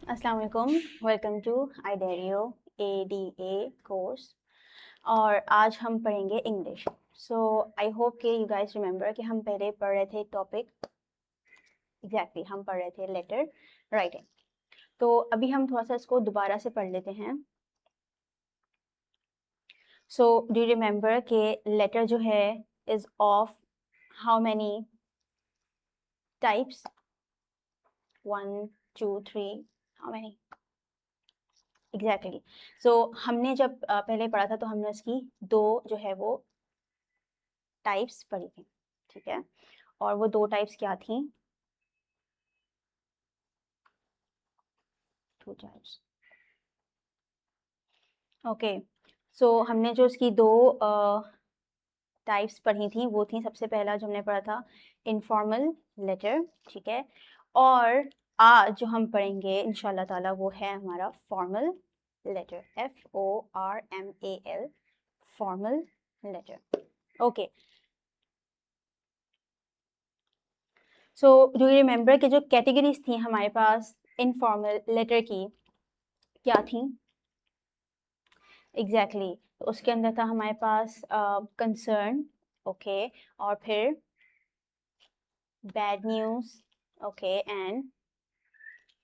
अस्सलाम वालेकुम, welcome to आइडेरियो ADA course. और आज हम पढ़ेंगे इंग्लिश। सो आई होप कि यू गाइस रिमेंबर कि हम पहले पढ़ रहे थे टॉपिक हम पढ़ रहे थे लेटर राइटिंग। तो अभी हम थोड़ा सा इसको दोबारा से पढ़ लेते हैं। सो डू यू रिमेंबर कि लेटर जो है is of how many types? 1 2 3 how many? Exactly. So हमने जब पहले पढ़ा था तो हमने उसकी दो जो है वो टाइप्स पढ़ी थी, ठीक है। और वो दो टाइप्स क्या थी? Two types. ओके। सो हमने जो इसकी दो टाइप्स पढ़ी थी वो थी, सबसे पहला जो हमने पढ़ा था इनफॉर्मल लेटर, ठीक है। और आज जो हम पढ़ेंगे इंशाल्लाह ताला वो है हमारा formal letter, FORMAL, formal letter. Okay. So do you remember कि जो कैटेगरीज थी हमारे पास इनफॉर्मल लेटर की क्या थी? एग्जैक्टली तो उसके अंदर था हमारे पास कंसर्न, ओके, और फिर bad news, okay, and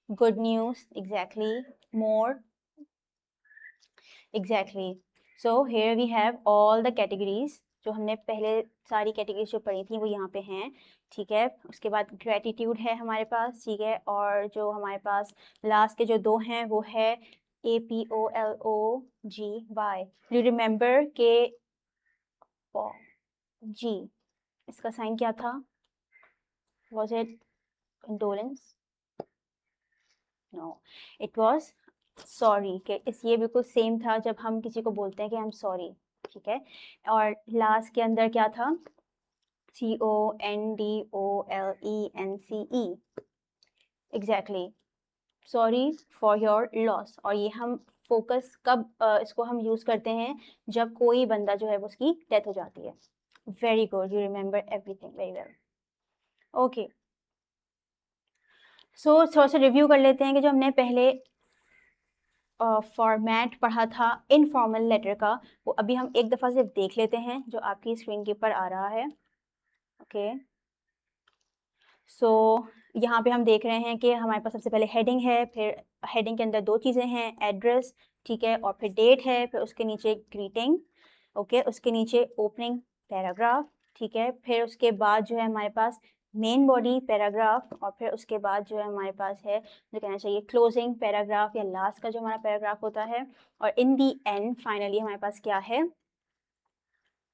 good news, exactly, more, exactly. So here we have all the categories. जो हमने पहले सारी कैटेगरीज जो पढ़ी थी वो यहाँ पे हैं, ठीक है। उसके बाद ग्रेटिट्यूड है हमारे पास, ठीक है। और जो हमारे पास लास्ट के जो दो हैं वो है APOLOGY। यू रिमेंबर के जी इसका साइन क्या था? Was it condolence? No, it was sorry. के इस ये बिल्कुल सेम था जब हम किसी को बोलते हैं कि आई एम सॉरी, ठीक है। और लास्ट के अंदर क्या था? CONDOLENCE, exactly, sorry for your loss. और ये हम फोकस कब इसको हम यूज़ करते हैं? जब कोई बंदा जो है वो उसकी डेथ हो जाती है। Very good, you remember everything very well. Okay. So थोड़ा सा रिव्यू कर लेते हैं कि जो हमने पहले फॉर्मेट पढ़ा था इनफॉर्मल लेटर का, वो अभी हम एक दफ़ा सिर्फ देख लेते हैं जो आपकी स्क्रीन के ऊपर आ रहा है। ओके। सो यहाँ पे हम देख रहे हैं कि हमारे पास सबसे पहले हेडिंग है, फिर हेडिंग के अंदर दो चीज़ें हैं, एड्रेस, ठीक है, और फिर डेट है, फिर उसके नीचे ग्रीटिंग, ओके, उसके नीचे ओपनिंग पैराग्राफ, ठीक है। फिर उसके बाद जो है हमारे पास मेन बॉडी पैराग्राफ, और फिर उसके बाद जो है हमारे पास है जो कहना चाहिए क्लोजिंग पैराग्राफ या लास्ट का जो हमारा पैराग्राफ होता है। और इन दी एंड फाइनली हमारे पास क्या है?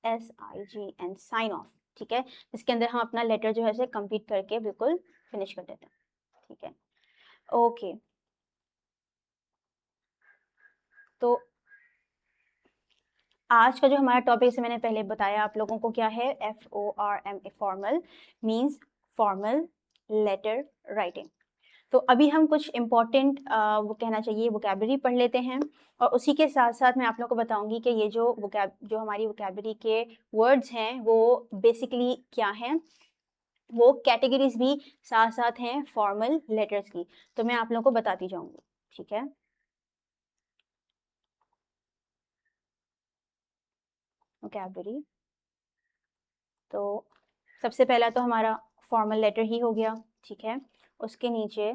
SIGN, साइन ऑफ, ठीक है। इसके अंदर हम अपना लेटर जो है इसे कंप्लीट करके बिल्कुल फिनिश कर देते हैं, ठीक है। ओके। तो आज का जो हमारा टॉपिक से मैंने पहले बताया आप लोगों को क्या है, FORMAL, formal means formal letter writing. तो अभी हम कुछ इम्पॉर्टेंट वो कहना चाहिए वोकैबुलरी पढ़ लेते हैं, और उसी के साथ साथ मैं आप लोगों को बताऊंगी कि ये जो हमारी वोकैबुलरी के वर्ड्स हैं वो बेसिकली क्या हैं, वो कैटेगरीज भी साथ साथ हैं फॉर्मल लेटर्स की, तो मैं आप लोगों को बताती जाऊंगी, ठीक है। वोकैबुलरी, तो सबसे पहला तो हमारा फॉर्मल लेटर ही हो गया, ठीक है। उसके नीचे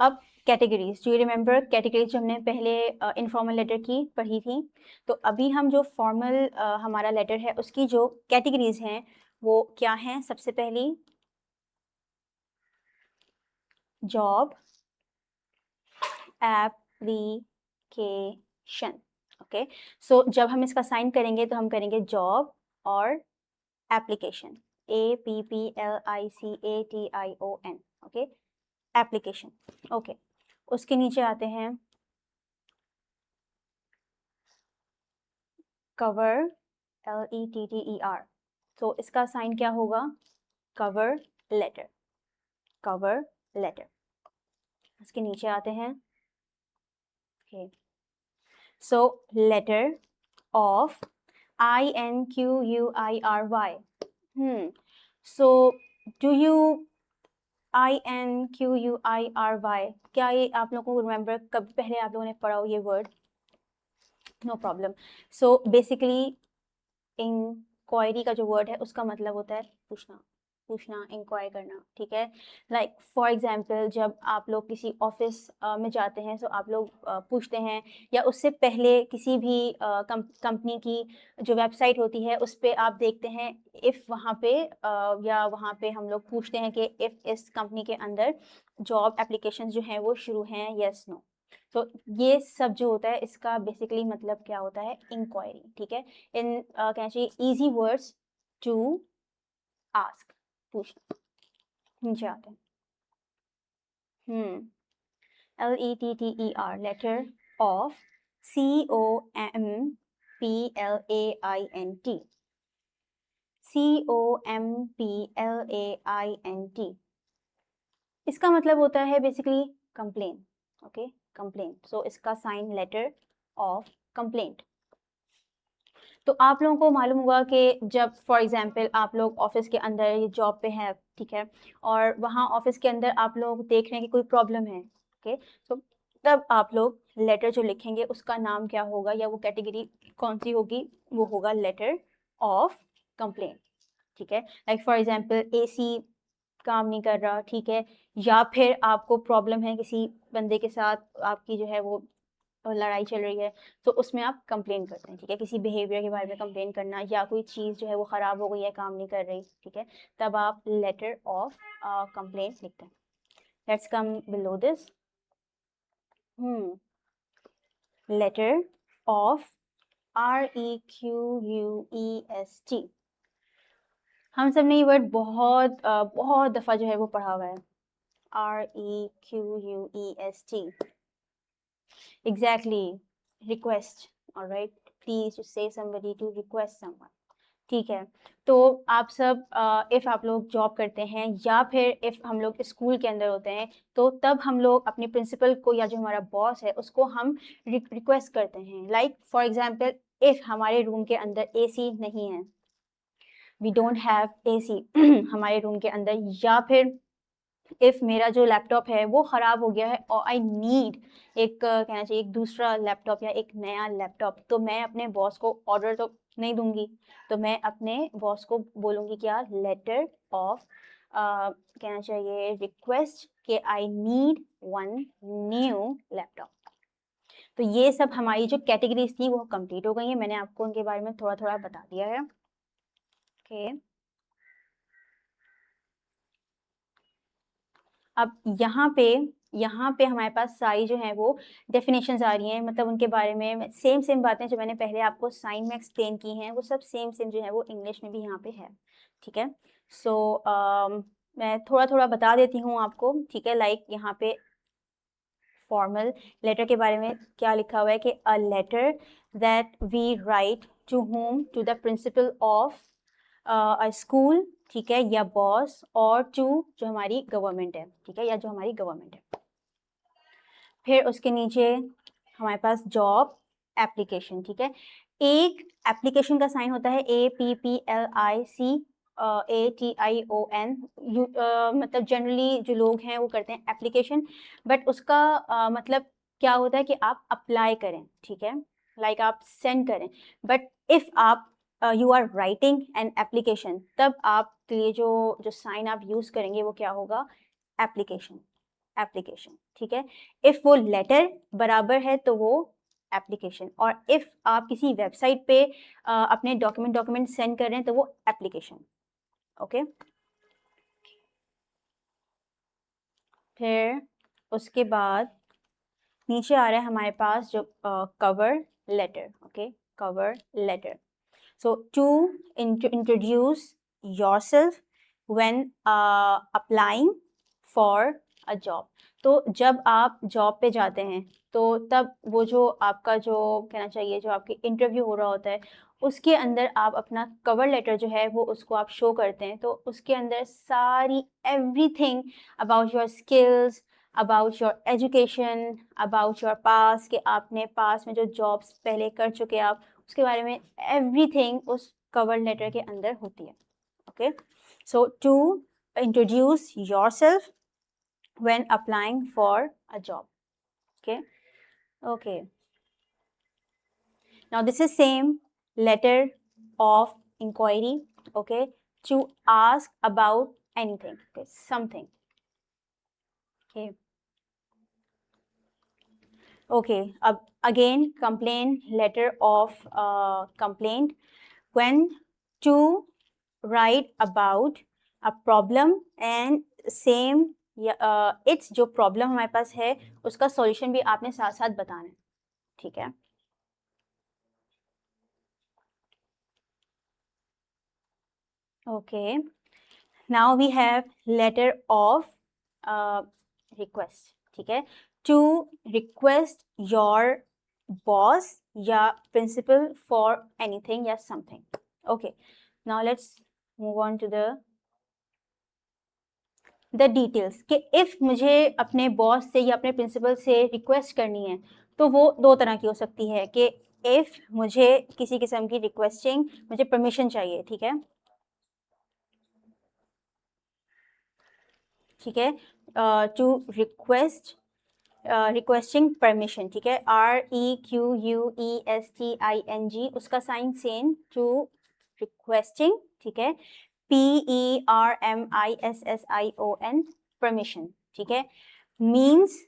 अब categories, do you remember categories जो हमने पहले इनफॉर्मल लेटर की पढ़ी थी? तो अभी हम जो फॉर्मल हमारा लेटर है उसकी जो कैटेगरीज हैं वो क्या हैं? सबसे पहली जॉब एप्लीकेशन, ओके। सो जब हम इसका साइन करेंगे तो हम करेंगे जॉब और application, APPLICATION, okay, application, okay. उसके नीचे आते हैं कवर, LETTER, तो इसका साइन क्या होगा? Cover letter, cover letter. उसके नीचे आते हैं Okay. So letter of INQUIRY. So do you INQUIRY, क्या ये आप लोगों को रिमेंबर, कब पहले आप लोगों ने पढ़ा हो ये word? No problem. So basically inquiry का जो वर्ड है उसका मतलब होता है पूछना, इंक्वायर करना, ठीक है. लाइक फॉर एग्जांपल जब आप लोग किसी ऑफिस में जाते हैं तो आप लोग पूछते हैं, या उससे पहले किसी भी कंपनी की जो वेबसाइट होती है उस पर आप देखते हैं इफ़ वहाँ पे या वहाँ पे हम लोग पूछते हैं कि इफ़ इस कंपनी के अंदर जॉब एप्लीकेशन जो हैं वो शुरू हैं, यस नो. तो ये सब जो होता है इसका बेसिकली मतलब क्या होता है? इंक्वायरी, ठीक है. इन क्या चाहिए इजी वर्ड्स टू आस्क, पूछना. नीचे आते हैं. LETTER, letter of COMPLAINT, COMPLAINT. इसका मतलब होता है basically complain. Okay, complain. So इसका साइन लेटर ऑफ कंप्लेंट. तो आप लोगों को मालूम होगा कि जब फॉर एग्जांपल आप लोग ऑफिस के अंदर ये जॉब पे हैं, ठीक है, और वहाँ ऑफिस के अंदर आप लोग देख रहे हैं कि कोई प्रॉब्लम है, ओके, तो तब आप लोग लेटर जो लिखेंगे उसका नाम क्या होगा या वो कैटेगरी कौन सी होगी? वो होगा लेटर ऑफ कंप्लेंट, ठीक है. लाइक फॉर एग्जांपल AC काम नहीं कर रहा, ठीक है, या फिर आपको प्रॉब्लम है किसी बंदे के साथ, आपकी जो है वो लड़ाई चल रही है, तो उसमें आप कंप्लेन करते हैं, ठीक है. किसी बिहेवियर के बारे में कंप्लेन करना, या कोई चीज़ जो है वो ख़राब हो गई है, काम नहीं कर रही, ठीक है, तब आप लेटर ऑफ कंप्लेन लिखते हैं. Let's come below this. Letter of REQUEST. हम सब ने ये वर्ड बहुत दफ़ा जो है वो पढ़ा हुआ है. REQUEST. Exactly. Request. All right. Please to say somebody to request someone. ठीक है. तो आप सब इफ़ आप लोग जॉब करते हैं या फिर इफ़ हम लोग स्कूल के अंदर होते हैं, तो तब हम लोग अपने प्रिंसिपल को या जो हमारा बॉस है उसको हम रिक्वेस्ट करते हैं. लाइक फॉर एग्जांपल इफ़ हमारे रूम के अंदर AC नहीं है, वी डोंट हैव AC हमारे रूम के अंदर, या फिर इफ़ मेरा जो लैपटॉप है वो ख़राब हो गया है और आई नीड एक कहना चाहिए एक दूसरा लैपटॉप या एक नया लैपटॉप, तो मैं अपने बॉस को ऑर्डर तो नहीं दूंगी, तो मैं अपने बॉस को बोलूँगी क्या? लेटर ऑफ कहना चाहिए रिक्वेस्ट कि I need one new laptop. तो ये सब हमारी जो कैटेगरीज थी वो कंप्लीट हो गई हैं. मैंने आपको उनके बारे में थोड़ा थोड़ा बता दिया है. ओके. अब यहाँ पे हमारे पास सारी जो है वो डेफिनेशंस आ रही हैं, मतलब उनके बारे में सेम बातें जो मैंने पहले आपको साइन में एक्सप्लेन की हैं वो सब सेम जो है वो इंग्लिश में भी यहाँ पे है, ठीक है. सो मैं थोड़ा बता देती हूँ आपको, ठीक है. लाइक यहाँ पे फॉर्मल लेटर के बारे में क्या लिखा हुआ है कि a letter that we write to home, to the principal of a school, ठीक है, या बॉस, और टू जो हमारी गवर्नमेंट है, ठीक है, या जो हमारी गवर्नमेंट है. फिर उसके नीचे हमारे पास जॉब एप्लीकेशन, ठीक है. एक एप्लीकेशन का साइन होता है APPLICATION. मतलब जनरली जो लोग हैं वो करते हैं एप्लीकेशन, बट उसका मतलब क्या होता है कि आप अप्लाई करें, ठीक है, लाइक आप सेंड करें. बट इफ़ आप you are writing an application, तब आप लिए जो साइन आप यूज़ करेंगे वो क्या होगा? एप्लीकेशन, ठीक है. इफ़ वो लेटर बराबर है तो वो एप्लीकेशन, और इफ़ आप किसी वेबसाइट पे अपने डॉक्यूमेंट सेंड कर रहे हैं तो वो एप्लीकेशन. ओके. फिर उसके बाद नीचे आ रहा है हमारे पास जो cover letter. Okay, cover letter. So to introduce yourself when applying for a job. तो जब आप जॉब पे जाते हैं तो तब वो जो आपका जो कहना चाहिए जो आपकी इंटरव्यू हो रहा होता है उसके अंदर आप अपना कवर लेटर जो है वो उसको आप शो करते हैं. तो उसके अंदर सारी everything about your skills, about your education, about your pass, कि आपने पास में जो जॉब्स पहले कर चुके आप, उसके बारे में एवरीथिंग उस कवर लेटर के अंदर होती है. Okay, so to introduce yourself when applying for a job. Okay, okay. Now this is same letter of inquiry, okay, to ask about anything, okay, something. Okay. Okay, again complaint letter of complaint, when to write about a problem and same it's जो problem हमारे पास है उसका solution भी आपने साथ साथ बताना है. ठीक है. Okay, now we have letter of request. ठीक है, to request your boss या principal for anything या something. Okay, now let's move on to the details कि if मुझे अपने बॉस से या अपने प्रिंसिपल से रिक्वेस्ट करनी है तो वो दो तरह की हो सकती है कि if मुझे किसी किस्म की रिक्वेस्टिंग मुझे परमिशन चाहिए. ठीक है, ठीक है, टू रिक्वेस्टिंग परमिशन. ठीक है, REQUESTING उसका साइन सेम टू रिक्वेस्टिंग. ठीक है, PERMISSION परमिशन. ठीक है, मीन्स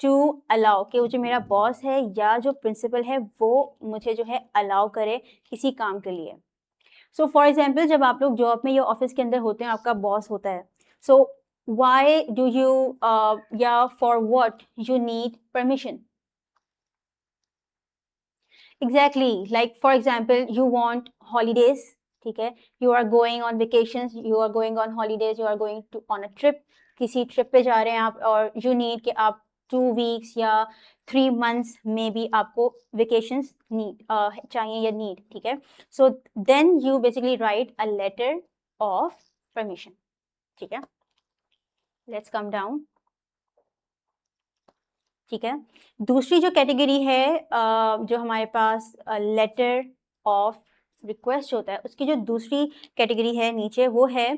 टू अलाउ कि वो जो मेरा बॉस है या जो प्रिंसिपल है वो मुझे जो है अलाउ करे किसी काम के लिए. सो फॉर एग्जाम्पल जब आप लोग जॉब में या ऑफिस के अंदर होते हैं, आपका बॉस होता है, सो why do you for what you need permission? Exactly, like for example you want holidays. ठीक है, you are going on vacations, you are going on holidays, you are going to on a trip, किसी trip पे जा रहे हैं आप और you need कि आप 2 weeks या 3 months में भी आपको vacations need चाहिए या need. ठीक है, so then you basically write a letter of permission. ठीक है, let's come down. ठीक है, दूसरी जो कैटेगरी है जो हमारे पास लेटर ऑफ रिक्वेस्ट होता है, उसकी जो दूसरी कैटेगरी है नीचे वो है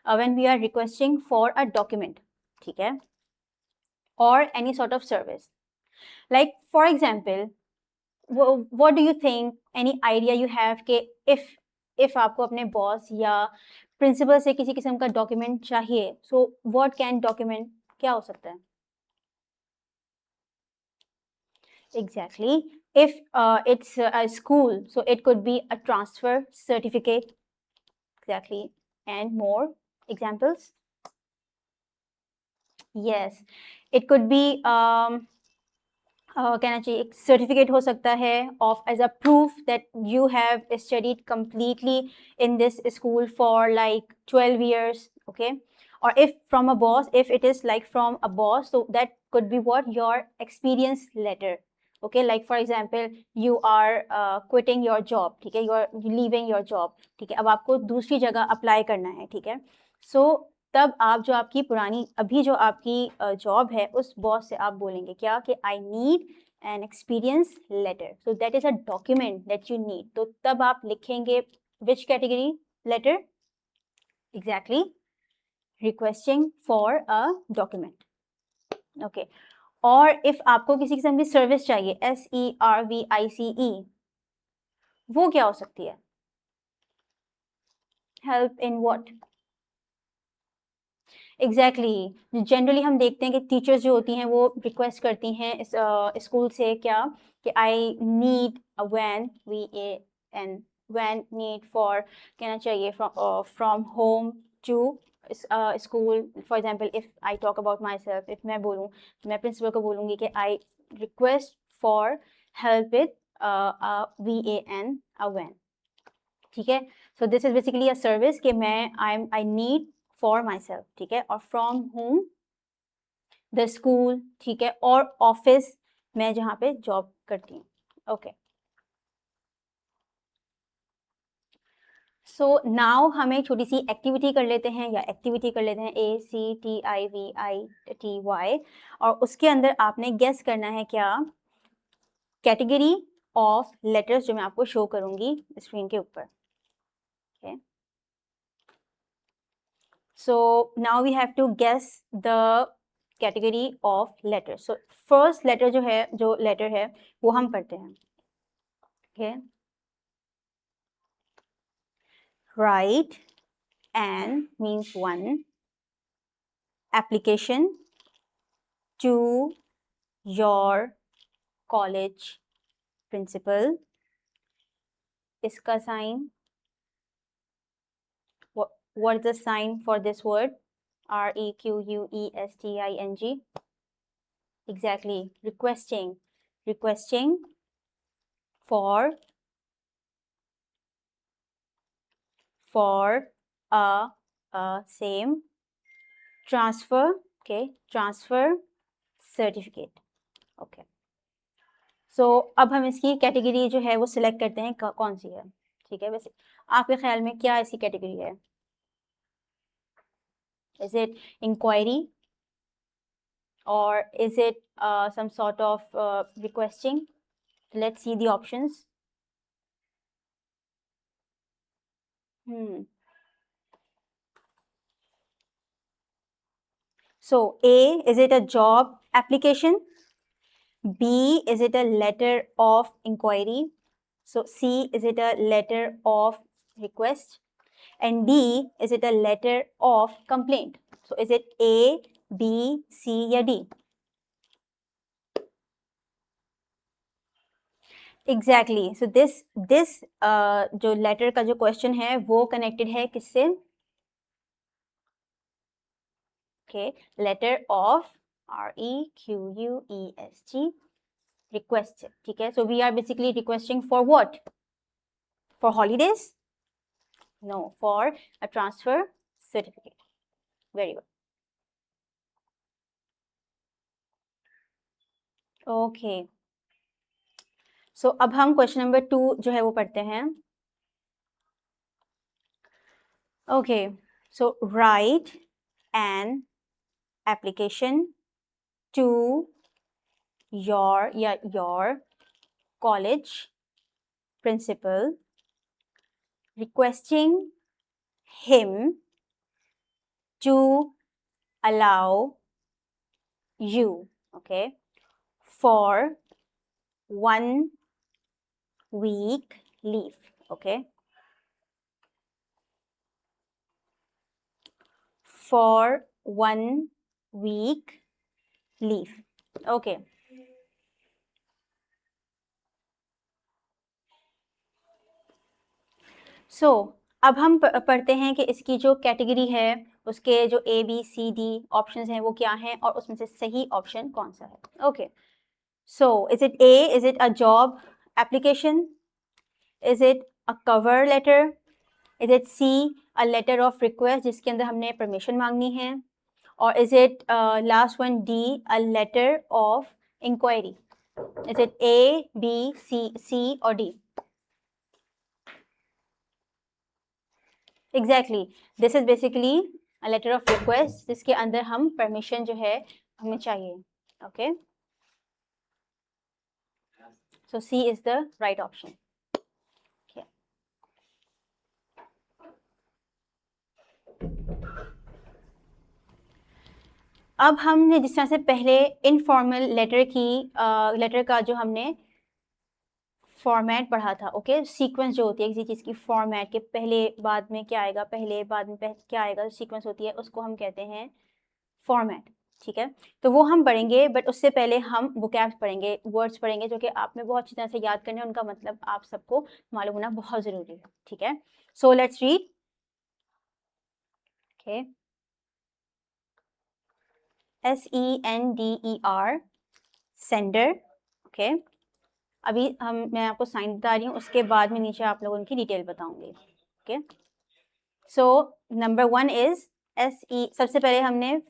when we are requesting for a document. ठीक है, और any sort of service, like for example what do you think, any idea you have कि इफ आपको अपने बॉस या प्रिंसिपल से किसी किस्म का डॉक्यूमेंट चाहिए, सो व्हाट कैन डॉक्यूमेंट क्या हो सकता है? Exactly. If it's a school, so it could be a transfer certificate. Exactly. And more examples? Yes. It could be कहना चाहिए एक सर्टिफिकेट हो सकता है of as a proof that you have studied completely in this school for like 12 years. Okay, or if from a boss, if it is like from a boss, so that could be what your experience letter. Okay, like for example you are quitting your job. ठीक है, you are leaving your job. ठीक है, अब आपको दूसरी जगह apply करना है. ठीक है, सो तब आप जो आपकी पुरानी अभी जो आपकी जॉब है उस बॉस से आप बोलेंगे क्या कि I need an experience letter. So that is a document that you need. तो तब आप लिखेंगे which category letter? Exactly, requesting for a document. Okay, और इफ आपको किसी किस्म की सर्विस चाहिए, SERVICE, वो क्या हो सकती है? Help in what? Exactly, generally हम देखते हैं कि टीचर्स जो होती हैं वो रिक्वेस्ट करती हैं इस स्कूल से क्या कि I need when when need for कहना चाहिए from home to school. For example if I talk about myself, if मैं बोलूँ, मैं प्रिंसिपल को बोलूँगी कि I request for help with VAN a when. ठीक है, so this is basically a service कि मैं I need for myself. ठीक है, और फ्रॉम होम द स्कूल. ठीक है, और ऑफिस मैं जहाँ पे जॉब करती हूँ. ओके, सो नाउ हमें छोटी सी एक्टिविटी कर लेते हैं ACTIVITY, और उसके अंदर आपने गेस करना है क्या कैटेगरी ऑफ लेटर्स, जो मैं आपको शो करूंगी स्क्रीन के ऊपर. Okay, so now we have to guess the category of letter. So first letter जो लेटर है वो हम पढ़ते हैं. Okay, right and means one, application to your college principal. इसका sign, what is the sign for this word? REQUESTING. Exactly, requesting for a same transfer. Okay, transfer certificate. Okay, सो अब हम इसकी कैटेगरी जो है वो सिलेक्ट करते हैं कौन सी है. ठीक है, वैसे आपके ख्याल में क्या ऐसी कैटेगरी है? इज इट इंक्वायरी और is it some sort of requesting? Let's see the options. So A, is it a job application? B, is it a letter of inquiry? So C, is it a letter of request? And D, is it a letter of complaint? So is it A, B, C या D? Exactly. So this जो letter का जो question है वो connected है किससे? Okay, letter of REQUEST, request. ठीक है, so we are basically requesting for what? For holidays? No, for a transfer certificate. Very good. Okay. So अब हम question number 2 जो है वो पढ़ते हैं. Okay, so write an application to your college principal requesting him to allow you, okay, for 1 week leave. Okay, for 1 week leave. Okay, so अब हम पढ़ते हैं कि इसकी जो कैटेगरी है उसके जो ABCD ऑप्शंस हैं वो क्या हैं और उसमें से सही ऑप्शन कौन सा है. Okay, so is it A, is it a job application? Is it a cover letter? Is it C, a letter of request जिसके अंदर हमने परमिशन मांगनी है? और is it last one D, a letter of inquiry? Is it A, B, C और D? Exactly, this is basically a letter of request जिसके अंदर हम परमिशन जो है हमें चाहिए. Okay, so C is the right option. Okay. अब हमने जिस तरह से पहले इनफॉर्मल लेटर का जो हमने फॉर्मेट पढ़ा था. ओके, सीक्वेंस जो होती है किसी चीज़ की फॉर्मेट के पहले बाद में क्या आएगा, पहले बाद में क्या आएगा, सीक्वेंस होती है उसको हम कहते हैं फॉर्मेट. ठीक है, तो वो हम पढ़ेंगे, बट उससे पहले हम वोकैब्स पढ़ेंगे, वर्ड्स पढ़ेंगे जो कि आपने बहुत अच्छी तरह से याद करने हैं, उनका मतलब आप सबको मालूम होना बहुत ज़रूरी है. ठीक है, so let's read. Okay, SENDER, sender. Okay, अभी मैं आपको साइन बता रही हूँ, उसके बाद में नीचे आप लोगों की डिटेल बताऊंगी. Okay, so number 1 is SE. सबसे पहले हमने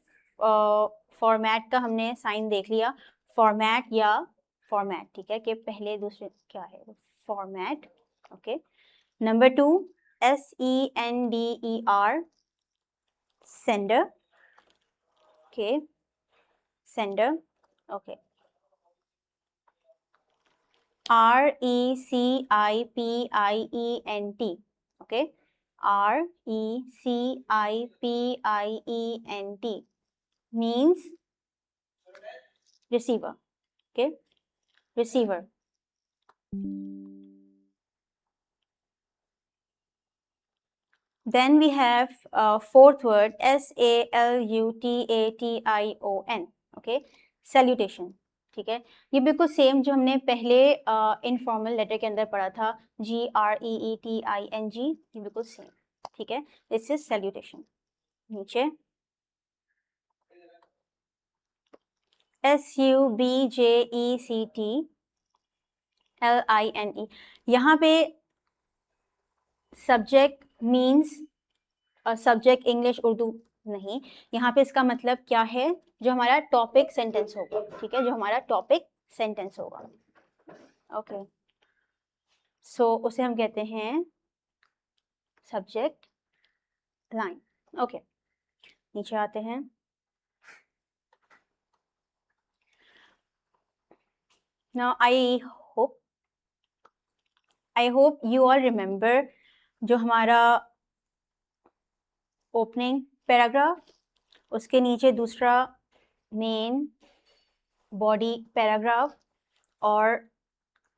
फॉर्मेट का हमने साइन देख लिया, फॉर्मेट या फॉर्मेट. ठीक है, कि पहले दूसरे क्या है format. Okay, number 2 SENDER, sender. Okay, sender. Okay. RECIPIENT. Okay, RECIPIENT means receiver. Okay, receiver. Then we have fourth word, SALUTATION. Okay, salutation. ठीक है, ये बिल्कुल सेम जो हमने पहले इनफॉर्मल लेटर के अंदर पढ़ा था, GREETING, ये बिल्कुल सेम. ठीक है, दिस इज सैल्यूटेशन. नीचे SUBJECTLINE. यहाँ पे subject means subject English Urdu नहीं, यहाँ पे इसका मतलब क्या है, जो हमारा टॉपिक सेंटेंस होगा. ठीक है, जो हमारा टॉपिक सेंटेंस होगा. ओके, सो उसे हम कहते हैं सब्जेक्ट लाइन. ओके, नीचे आते हैं. Now I hope you all remember जो हमारा ओपनिंग पैराग्राफ, उसके नीचे दूसरा मेन बॉडी पैराग्राफ और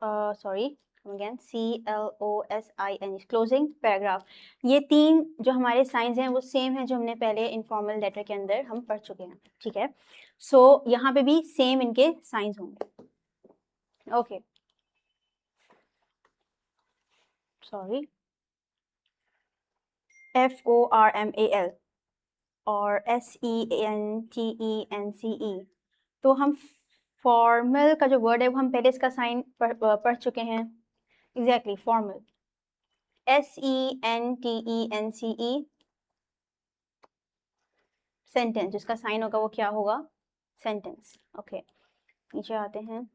sorry again CLOSIN closing paragraph. ये तीन जो हमारे साइंस हैं वो सेम है जो हमने पहले इनफॉर्मल लेटर के अंदर हम पढ़ चुके हैं. ठीक है, सो यहाँ पे भी सेम इनके साइंस होंगे. ओके, सॉरी, FORMAL और SENTENCE. तो हम फॉर्मल का जो वर्ड है वो हम पहले इसका साइन पढ़ चुके हैं. Exactly, formal, SENTENCE. सेंटेंस, जिसका साइन होगा वो क्या होगा, सेंटेंस. ओके, नीचे आते हैं.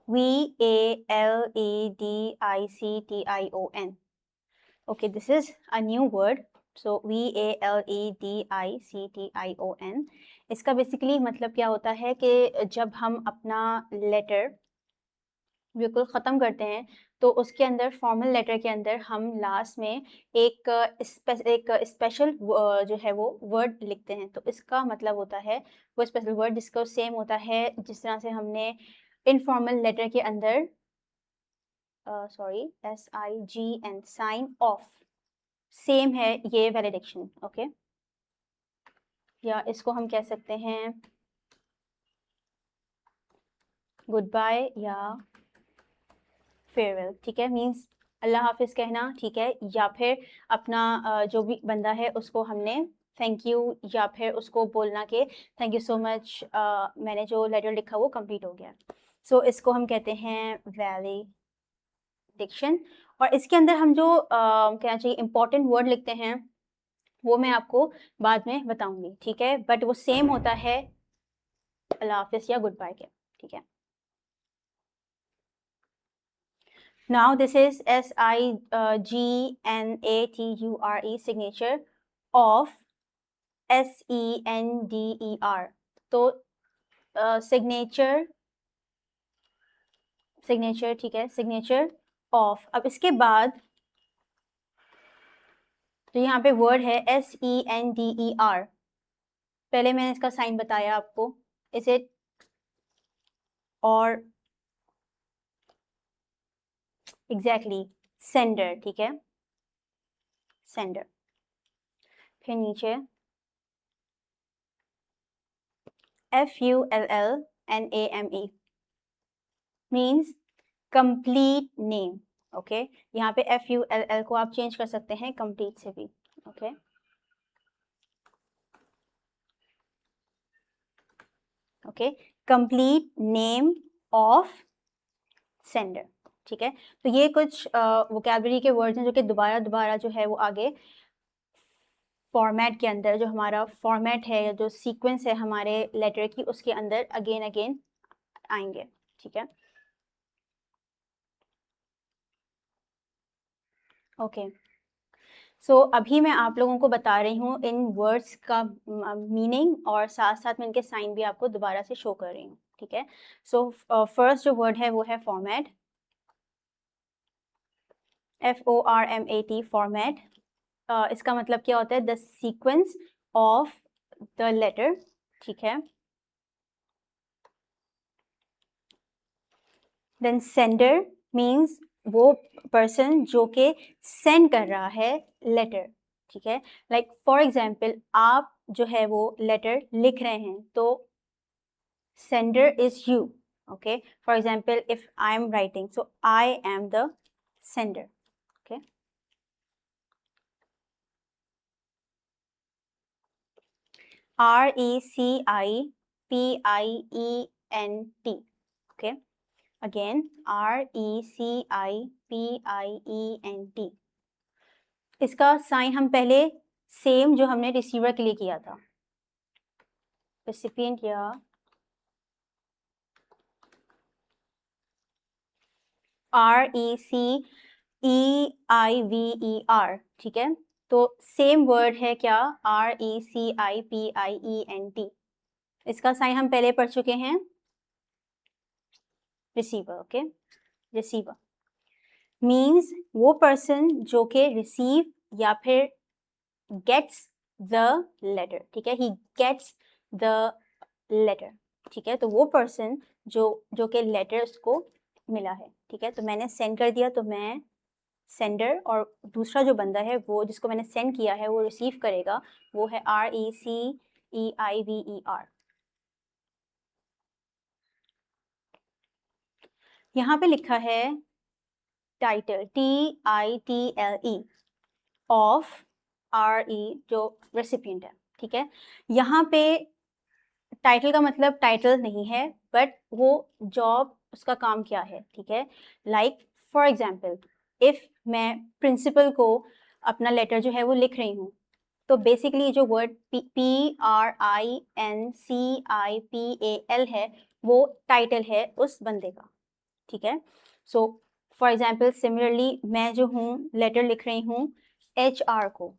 VALEDICTION. Okay, this is a new word. So VALEDICTION. इसका बेसिकली मतलब क्या होता है कि जब हम अपना लेटर बिल्कुल ख़त्म करते हैं तो उसके अंदर फॉर्मल लेटर के अंदर हम लास्ट में एक स्पेशल जो है वो वर्ड लिखते हैं. तो इसका मतलब होता है वो स्पेशल वर्ड जिसका सेम होता है जिस तरह से हमने इनफॉर्मल लेटर के अंदर SIGN, साइन ऑफ, सेम है ये वैलिडेशन. ओके, या इसको हम कह सकते हैं गुड बाय या फेयरवेल. ठीक है, मीन्स अल्लाह हाफिज़ कहना. ठीक है, या फिर अपना जो भी बंदा है उसको हमने थैंक यू या फिर उसको बोलना कि थैंक यू सो मच, मैंने जो लेटर लिखा वो कंप्लीट हो गया. सो इसको हम कहते हैं वैलिडेशन. और इसके अंदर हम जो कहना चाहिए इम्पॉर्टेंट वर्ड लिखते हैं वो मैं आपको बाद में बताऊंगी. ठीक है, बट वो सेम होता है अल्लाह हाफिज़ या गुड बाय के. ठीक है, now this is SIGNATURE, signature of SENDER. तो सिग्नेचर, ठीक है, सिग्नेचर ऑफ. अब इसके बाद तो यहाँ पे वर्ड है SENDER. पहले मैंने इसका साइन बताया आपको, इसे और एग्जैक्टली सेंडर. ठीक है, सेंडर. फिर नीचे FULLNAME means complete name. Okay, यहाँ पे FULL को आप चेंज कर सकते हैं कंप्लीट से भी. Okay, okay, complete name of sender. ठीक है, तो ये कुछ वोकैबुलरी के वर्ड्स हैं जो कि दोबारा जो है वो आगे फॉर्मेट के अंदर, जो हमारा फॉर्मेट है या जो सीक्वेंस है हमारे लेटर की, उसके अंदर अगेन आएंगे. ठीक है, ओके, सो अभी मैं आप लोगों को बता रही हूँ इन वर्ड्स का मीनिंग, और साथ साथ में इनके साइन भी आपको दोबारा से शो कर रही हूँ, ठीक है। सो फर्स्ट जो वर्ड है वो है फॉर्मेट, FORMAT, फॉर्मेट। इसका मतलब क्या होता है? The sequence of the letter, ठीक है। देन सेंडर मीन्स वो पर्सन जो के सेंड कर रहा है लेटर, ठीक है। लाइक फॉर एग्जाम्पल, आप जो है वो लेटर लिख रहे हैं तो sender is you, okay. For example, if I am writing, so I am the sender, okay. RECIPIENT, okay. Again, RECIPIENT। इसका साइन हम पहले सेम जो हमने रिसीवर के लिए किया था, रेसिपिएंट या RECEIVER, ठीक है। तो सेम वर्ड है क्या? RECIPIENT। इसका साइन हम पहले पढ़ चुके हैं, रिसीवर, ओके। रिसीवर मीन्स वो पर्सन जो के रिसीव या फिर गेट्स द लेटर, ठीक है। ही गेट्स द लेटर, ठीक है। तो वो पर्सन जो के लेटर उसको मिला है, ठीक है। तो मैंने सेंड कर दिया, तो मैं सेंडर, और दूसरा जो बंदा है वो जिसको मैंने सेंड किया है वो रिसीव करेगा, वो है RECEIVER। यहाँ पे लिखा है टाइटल, TITLE ऑफ RE, जो रेसिपिएंट है, ठीक है। यहाँ पे टाइटल का मतलब टाइटल नहीं है, बट वो जॉब, उसका काम क्या है, ठीक है। लाइक फॉर एग्जाम्पल, इफ मैं प्रिंसिपल को अपना लेटर जो है वो लिख रही हूँ, तो बेसिकली जो वर्ड PRINCIPAL है वो टाइटल है उस बंदे का, ठीक है। सो फॉर एग्जाम्पल, सिमिलरली मैं जो हूँ लेटर लिख रही हूँ HR को,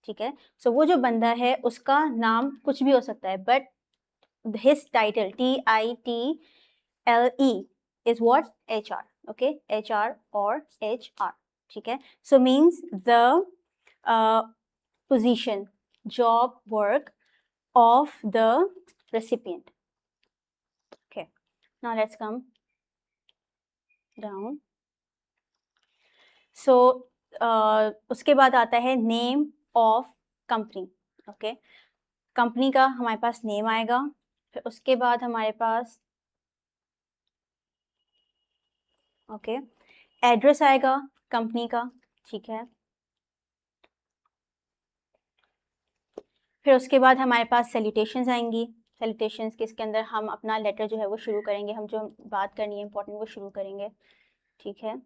ठीक है। सो वो जो बंदा है उसका नाम कुछ भी हो सकता है, but his title, TITLE, is what? HR, okay. HR or HR, ठीक है। So means the position, job, work of the recipient, okay. Now let's come down. So उसके बाद आता है name of company, okay. Company का हमारे पास name आएगा, फिर उसके बाद हमारे पास ओके एड्रेस आएगा कंपनी का, ठीक है। फिर उसके बाद हमारे पास सैल्यूटेशंस आएंगी। सैल्यूटेशंस किसके अंदर हम अपना लेटर जो है वो शुरू करेंगे, हम जो बात करनी है इंपॉर्टेंट वो शुरू करेंगे, ठीक है।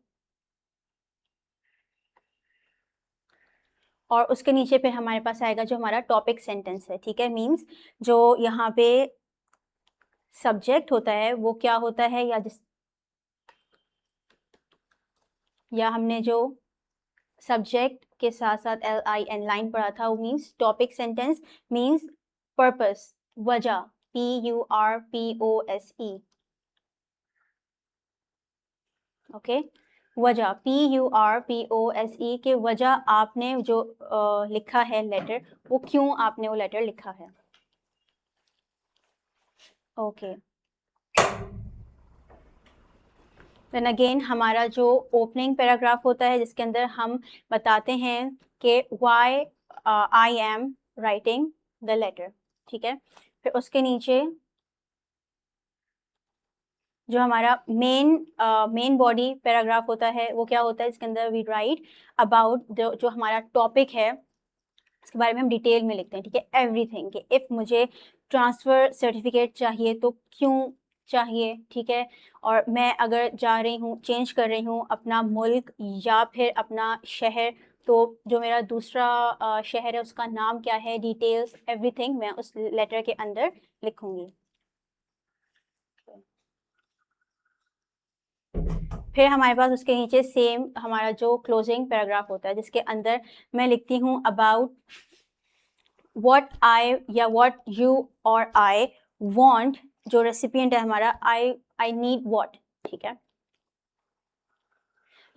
और उसके नीचे फिर हमारे पास आएगा जो हमारा टॉपिक सेंटेंस है, ठीक है। मीन्स जो यहाँ पे सब्जेक्ट होता है वो क्या होता है, या हमने जो सब्जेक्ट के साथ साथ LIN लाइन पढ़ा था, वो means topic sentence means purpose, वजह, PURPOSE, ओके। वजह, PURPOSE के वजह आपने जो लिखा है लेटर, वो क्यों आपने वो लेटर लिखा है, ओके। देन अगेन हमारा जो ओपनिंग पैराग्राफ होता है जिसके अंदर हम बताते हैं कि why I am writing the letter, ठीक है। फिर उसके नीचे जो हमारा मेन बॉडी पैराग्राफ होता है वो क्या होता है, इसके अंदर वी राइट अबाउट जो हमारा टॉपिक है उसके बारे में हम डिटेल में लिखते हैं, ठीक है। एवरीथिंग, कि इफ़ मुझे ट्रांसफ़र सर्टिफिकेट चाहिए तो क्यों चाहिए, ठीक है। और मैं अगर जा रही हूँ, चेंज कर रही हूँ अपना मुल्क या फिर अपना शहर, तो जो मेरा दूसरा शहर है उसका नाम क्या है, डिटेल्स एवरीथिंग मैं उस लेटर के अंदर लिखूँगी। फिर हमारे पास उसके नीचे सेम हमारा जो क्लोजिंग पैराग्राफ होता है, जिसके अंदर मैं लिखती हूँ अबाउट व्हाट आई या व्हाट यू और आई वांट, जो रेसिपिएंट है हमारा, आई नीड व्हाट, ठीक है।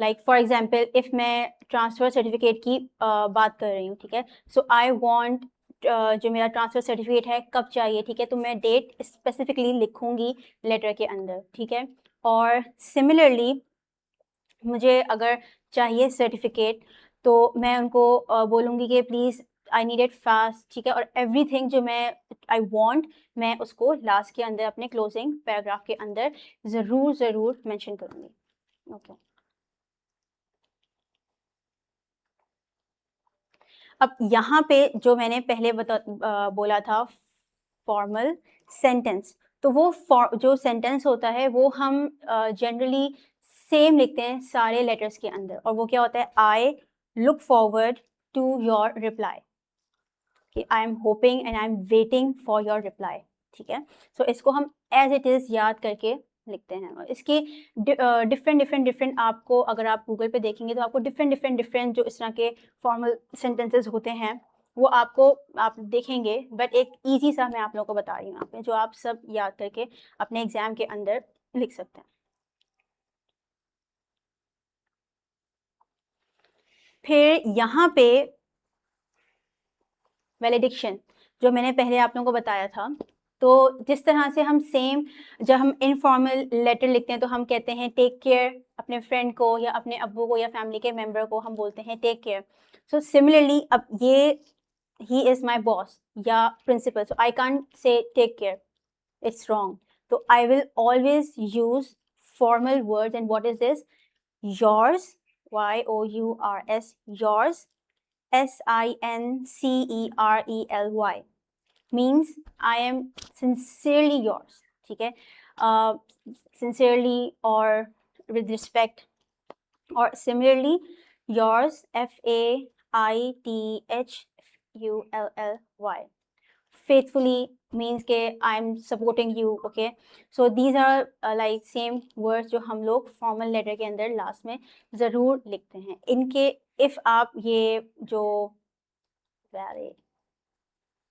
लाइक फॉर एग्जाम्पल इफ मैं ट्रांसफ़र सर्टिफिकेट की बात कर रही हूँ, ठीक है, सो आई वांट जो मेरा ट्रांसफ़र सर्टिफिकेट है कब चाहिए, ठीक है, तो मैं डेट स्पेसिफिकली लिखूंगी लेटर के अंदर, ठीक है। और सिमिलरली मुझे अगर चाहिए सर्टिफिकेट तो मैं उनको बोलूँगी कि please I need it fast, ठीक है, और एवरीथिंग जो मैं आई वांट मैं उसको लास्ट के अंदर अपने क्लोजिंग पैराग्राफ के अंदर ज़रूर मेंशन करूँगी। ओके, अब यहाँ पे जो मैंने पहले बोला था फॉर्मल सेंटेंस, तो वो जो सेंटेंस होता है वो हम जनरली सेम लिखते हैं सारे लेटर्स के अंदर, और वो क्या होता है, I look forward to your reply, कि I am hoping and I am waiting for your reply, ठीक है। सो इसको हम एज इट इज़ याद करके लिखते हैं, और इसके डिफरेंट आपको अगर आप गूगल पे देखेंगे तो आपको डिफरेंट जो इस तरह के फॉर्मल सेंटेंसेस होते हैं वो आपको आप देखेंगे, बट एक इजी सा मैं आप लोगों को बता रही हूँ यहाँ पे, जो आप सब याद करके अपने एग्जाम के अंदर लिख सकते हैं। फिर यहाँ पे वैलिडिक्शन, जो मैंने पहले आप लोगों को बताया था, तो जिस तरह से हम सेम जब हम इनफॉर्मल लेटर लिखते हैं तो हम कहते हैं टेक केयर, अपने फ्रेंड को या अपने अब्बू को या फैमिली के मेंबर को हम बोलते हैं टेक केयर। सो सिमिलरली अब ये ही इज़ माय बॉस या principal, so I can't say take care, it's wrong, तो I will always use formal words, and what is this, yours, YOURS, yours, SINCERELY, means I am sincerely yours, ठीक है, sincerely or with respect, or similarly yours, FAITHULLY, faithfully means के I am supporting you, okay, so these are like same words जो हम लोग formal letter के अंदर last में ज़रूर लिखते हैं। इनके if आप ये जो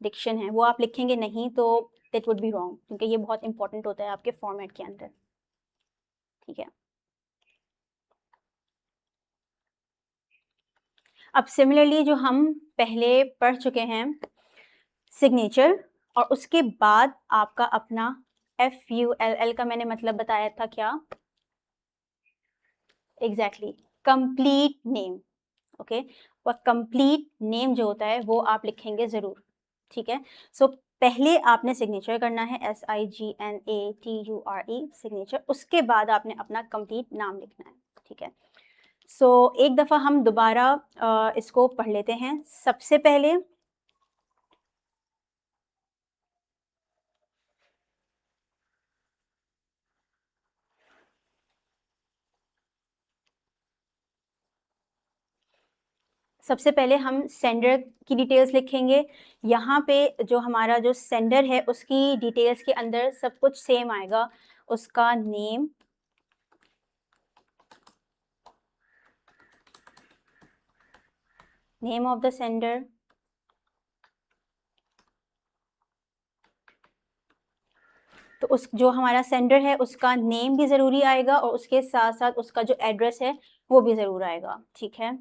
डिक्शन है वो आप लिखेंगे नहीं तो दैट वुड बी रॉन्ग, क्योंकि ये बहुत इंपॉर्टेंट होता है आपके फॉर्मेट के अंदर, ठीक है। अब सिमिलरली जो हम पहले पढ़ चुके हैं सिग्नेचर, और उसके बाद आपका अपना FULL का मैंने मतलब बताया था क्या, एग्जैक्टली कंप्लीट नेम, ओके, और कंप्लीट नेम जो होता है वो आप लिखेंगे ज़रूर, ठीक है। सो पहले आपने सिग्नेचर करना है, SIGNATURE सिग्नेचर, उसके बाद आपने अपना कंप्लीट नाम लिखना है, ठीक है। सो एक दफ़ा हम दोबारा इसको पढ़ लेते हैं। सबसे पहले हम सेंडर की डिटेल्स लिखेंगे। यहाँ पे जो हमारा जो सेंडर है उसकी डिटेल्स के अंदर सब कुछ सेम आएगा, उसका name, name of the sender, तो उस जो हमारा सेंडर है उसका नेम भी ज़रूरी आएगा, और उसके साथ साथ उसका जो एड्रेस है वो भी ज़रूर आएगा, ठीक है।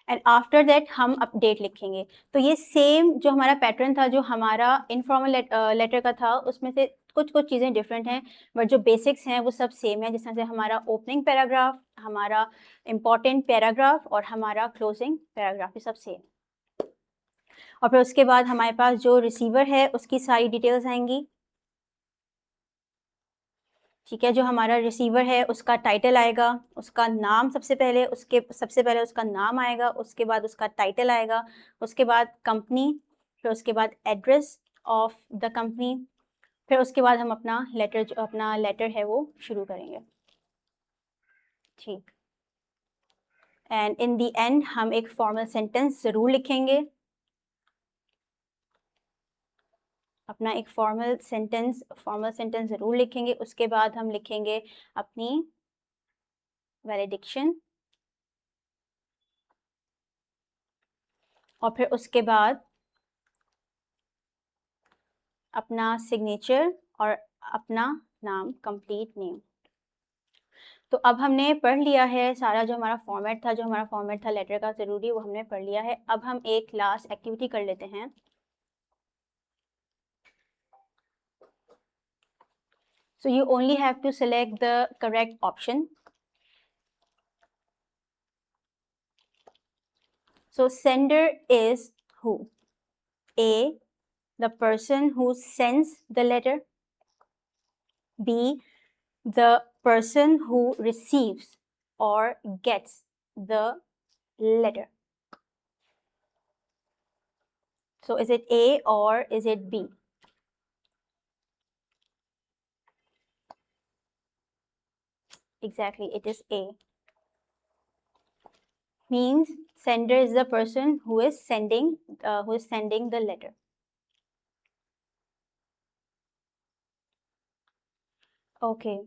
एंड आफ्टर दैट हम अपडेट लिखेंगे। तो ये सेम जो हमारा पैटर्न था, जो हमारा इनफॉर्मल लेटर का था, उसमें से कुछ चीज़ें डिफरेंट हैं, बट जो बेसिक्स हैं वो सब सेम है। जिस तरह से हमारा ओपनिंग पैराग्राफ, हमारा इम्पॉर्टेंट पैराग्राफ और हमारा क्लोजिंग पैराग्राफ, ये सब सेम। और फिर उसके बाद हमारे पास जो रिसीवर है उसकी सारी डिटेल्स आएंगी, ठीक है। जो हमारा रिसीवर है उसका टाइटल आएगा, उसका नाम सबसे पहले उसका नाम आएगा, उसके बाद उसका टाइटल आएगा, उसके बाद कंपनी, फिर उसके बाद एड्रेस ऑफ द कंपनी, फिर उसके बाद हम अपना लेटर है वो शुरू करेंगे, ठीक। एंड इन द एंड हम एक फॉर्मल सेंटेंस ज़रूर लिखेंगे। अपना एक फॉर्मल सेंटेंस ज़रूर लिखेंगे। उसके बाद हम लिखेंगे अपनी वैलिडिक्शन, और फिर उसके बाद अपना सिग्नेचर और अपना नाम, कंप्लीट नेम। तो अब हमने पढ़ लिया है सारा जो हमारा फॉर्मेट था लेटर का ज़रूरी, वो हमने पढ़ लिया है। अब हम एक लास्ट एक्टिविटी कर लेते हैं। So you only have to select the correct option. So sender is who? A, the person who sends the letter. B, the person who receives or gets the letter. So is it A or is it B? Exactly, it is A. Means sender is the person who is sending the letter. Okay.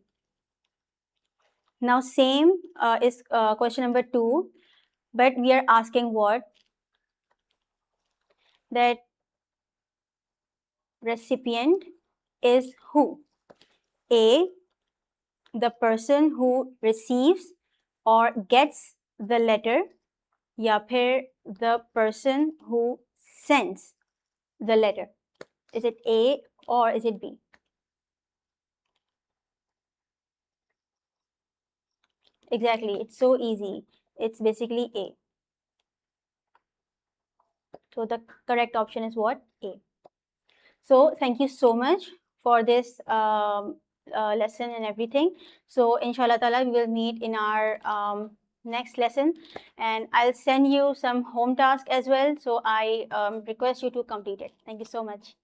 Now same is question number 2, but we are asking what? That recipient is who? A, the person who receives or gets the letter, या फिर the person who sends the letter. Is it A or is it B? Exactly, it's so easy. It's basically A. So the correct option is what? A. So thank you so much for this lesson and everything. So inshallah ta'ala, we will meet in our next lesson, and I'll send you some home task as well. So I request you to complete it. Thank you so much.